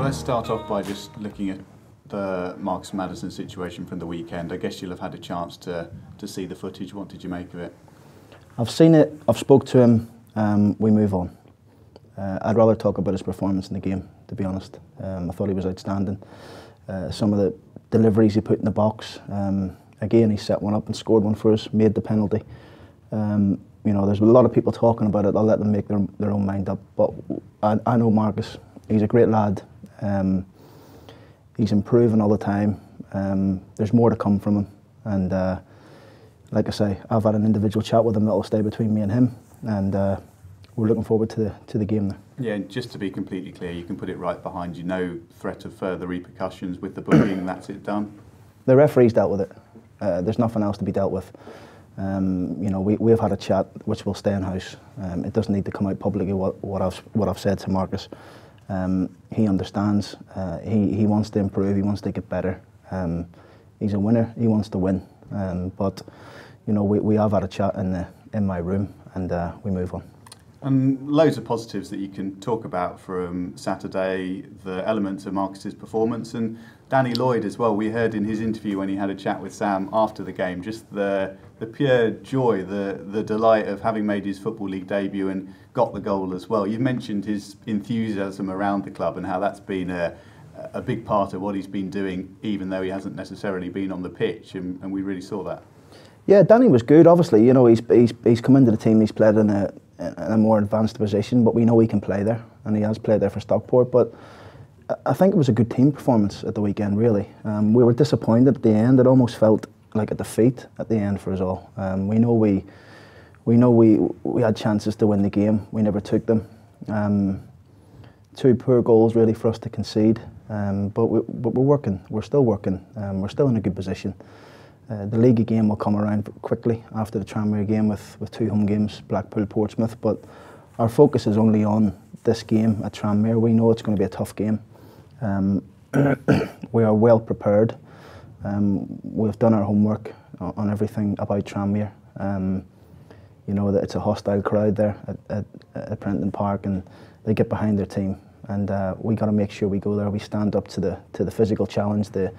Well, let's start off by just looking at the Marcus Maddison situation from the weekend. I guess you'll have had a chance to see the footage. What did you make of it? I've seen it, I've spoke to him, we move on. I'd rather talk about his performance in the game, to be honest. I thought he was outstanding. Some of the deliveries he put in the box, again he set one up and scored one for us, made the penalty. You know, there's a lot of people talking about it. I'll let them make their own mind up. But I know Marcus. He's a great lad. He's improving all the time. There's more to come from him. And like I say, I've had an individual chat with him that will stay between me and him. And we're looking forward to the game there. Yeah, and just to be completely clear, you can put it right behind you. No threat of further repercussions with the booking. That's it done. The referee's dealt with it. There's nothing else to be dealt with. You know, we've had a chat which will stay in house. It doesn't need to come out publicly what I've said to Marcus. He understands. He wants to improve. He wants to get better. He's a winner. He wants to win. But you know, we have had a chat in my room, and we move on. And loads of positives that you can talk about from Saturday, the elements of Marcus's performance, and Danny Lloyd as well. We heard in his interview when he had a chat with Sam after the game, just the pure joy, the delight of having made his Football League debut and got the goal as well. You've mentioned his enthusiasm around the club and how that's been a big part of what he's been doing, even though he hasn't necessarily been on the pitch, and we really saw that. Yeah, Danny was good. Obviously, you know, he's come into the team. He's played in a more advanced position, but we know he can play there, and he has played there for Stockport. But I think it was a good team performance at the weekend. Really, we were disappointed at the end. It almost felt like a defeat at the end for us all. We know we had chances to win the game. We never took them. Two poor goals really for us to concede. But we're working. We're still working. We're still in a good position. The league game will come around quickly after the Tranmere game with two home games, Blackpool, Portsmouth. But our focus is only on this game at Tranmere. We know it's going to be a tough game. We are well prepared. We've done our homework on everything about Tranmere. You know that it's a hostile crowd there at Prenton Park, and they get behind their team. And we got to make sure we go there. We stand up to the physical challenge, the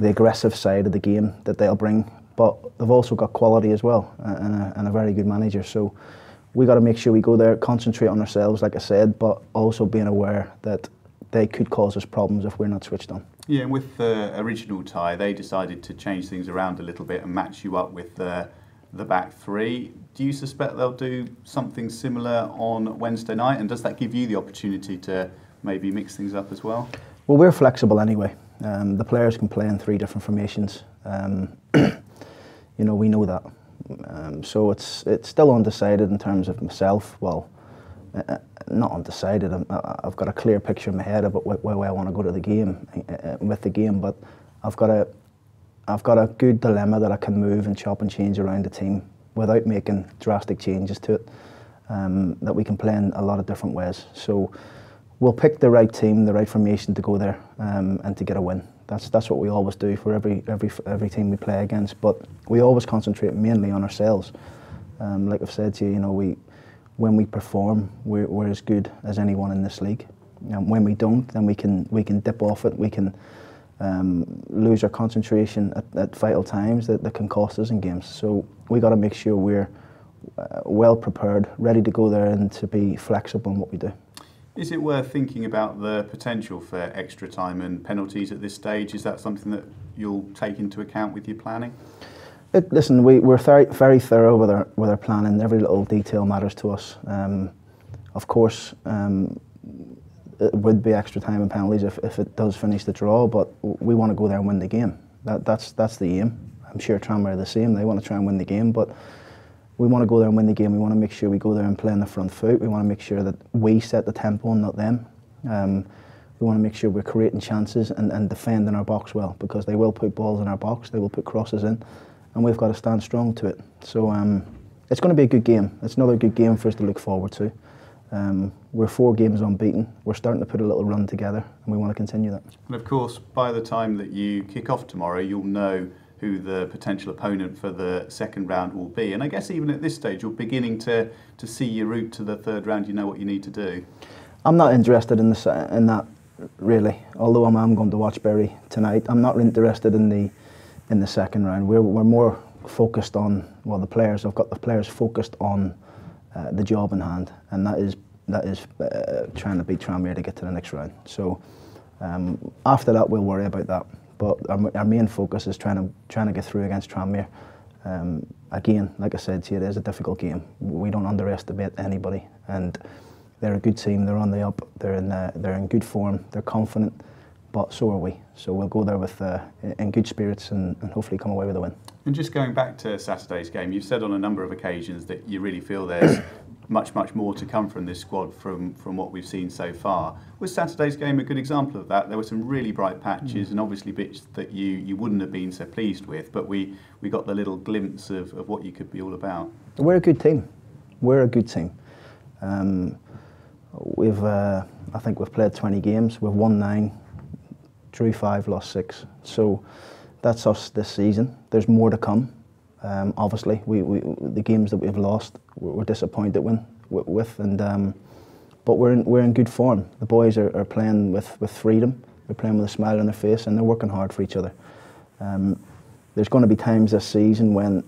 aggressive side of the game that they'll bring. But they've also got quality as well, and a very good manager. So we got to make sure we go there, concentrate on ourselves, like I said, but also being aware that they could cause us problems if we're not switched on. Yeah, and with the original tie, they decided to change things around a little bit and match you up with the back three. Do you suspect they'll do something similar on Wednesday night? And does that give you the opportunity to maybe mix things up as well? Well, we're flexible anyway. The players can play in 3 different formations. You know, we know that. So it's still undecided in terms of myself. Well, not undecided. I've got a clear picture in my head about where I want to go to the game with the game, but I've got a good dilemma that I can move and chop and change around the team without making drastic changes to it. That we can play in a lot of different ways. So we'll pick the right team, the right formation to go there and to get a win. That's what we always do for every team we play against. But we always concentrate mainly on ourselves. Like I've said to you, you know, when we perform, we're as good as anyone in this league. When we don't, then we can dip off it. We can lose our concentration at vital times that can cost us in games. So we got to make sure we're well prepared, ready to go there, and to be flexible in what we do. Is it worth thinking about the potential for extra time and penalties at this stage? Is that something that you'll take into account with your planning? Listen, we're very thorough with our planning. Every little detail matters to us. Of course, it would be extra time and penalties if it does finish the draw, but we want to go there and win the game. That's the aim. I'm sure Tranmere are the same. They want to try and win the game, but we want to go there and win the game. We want to make sure we go there and play on the front foot. We want to make sure that we set the tempo and not them. We want to make sure we're creating chances and defending our box well, because they will put balls in our box, they will put crosses in, and we've got to stand strong to it. So it's going to be a good game. It's another good game for us to look forward to. We're 4 games unbeaten. We're starting to put a little run together, and we want to continue that. And of course, by the time that you kick off tomorrow, you'll know who the potential opponent for the second round will be. And I guess even at this stage, you're beginning to see your route to the third round. You know what you need to do. I'm not interested in that really. Although I'm going to watch Bury tonight, I'm not interested in the second round. We're more focused on, well, the players. I've got the players focused on the job in hand, and that is trying to beat Tranmere to get to the next round. So after that, we'll worry about that. But our main focus is trying to get through against Tranmere. Again, like I said to you, it is a difficult game. We don't underestimate anybody, and they're a good team. They're on the up. They're in good form. They're confident, but so are we. So we'll go there with in good spirits and hopefully come away with a win. And just going back to Saturday's game, you've said on a number of occasions that you really feel there's much more to come from this squad from what we've seen so far. Was Saturday's game a good example of that? There were some really bright patches and obviously bits that you wouldn't have been so pleased with, but we got the little glimpse of what you could be all about. We're a good team. We're a good team. I think we've played 20 games. We've won 9, drew 5, lost 6. So that's us this season. There's more to come. Obviously, the games that we've lost, we're disappointed with, but we're in good form. The boys are playing with freedom. They're playing with a smile on their face, and they're working hard for each other. There's going to be times this season when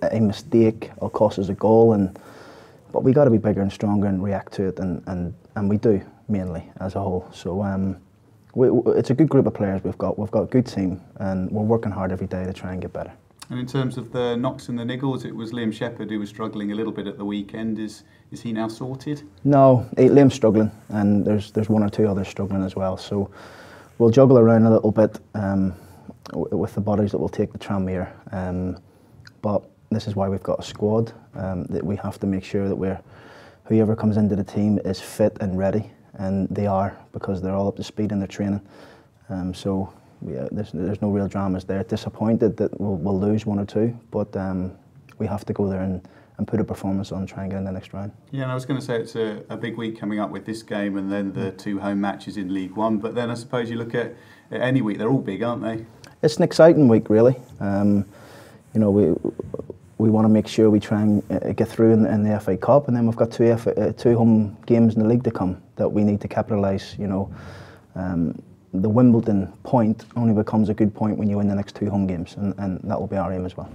a mistake will cost us a goal, but we got to be bigger and stronger and react to it, and we do mainly as a whole. So it's a good group of players we've got. We've got a good team, and we're working hard every day to try and get better. And in terms of the knocks and the niggles, it was Liam Shepherd who was struggling a little bit at the weekend. Is he now sorted? No, Liam's struggling, and there's 1 or 2 others struggling as well. So we'll juggle around a little bit with the bodies that will take the Tranmere. But this is why we've got a squad, that we have to make sure that whoever comes into the team is fit and ready, and they are, because they're all up to speed in their training. So yeah, there's no real dramas there. Disappointed that we'll lose 1 or 2, but we have to go there and put a performance on, try and get in the next round. Yeah, and I was going to say it's a big week coming up with this game and then the 2 home matches in League One, but then I suppose you look at any week, they're all big, aren't they? It's an exciting week, really. You know, we want to make sure we try and get through in the FA Cup, and then we've got 2 home games in the league to come that we need to capitalise. You know, the Wimbledon point only becomes a good point when you win the next 2 home games, and that will be our aim as well.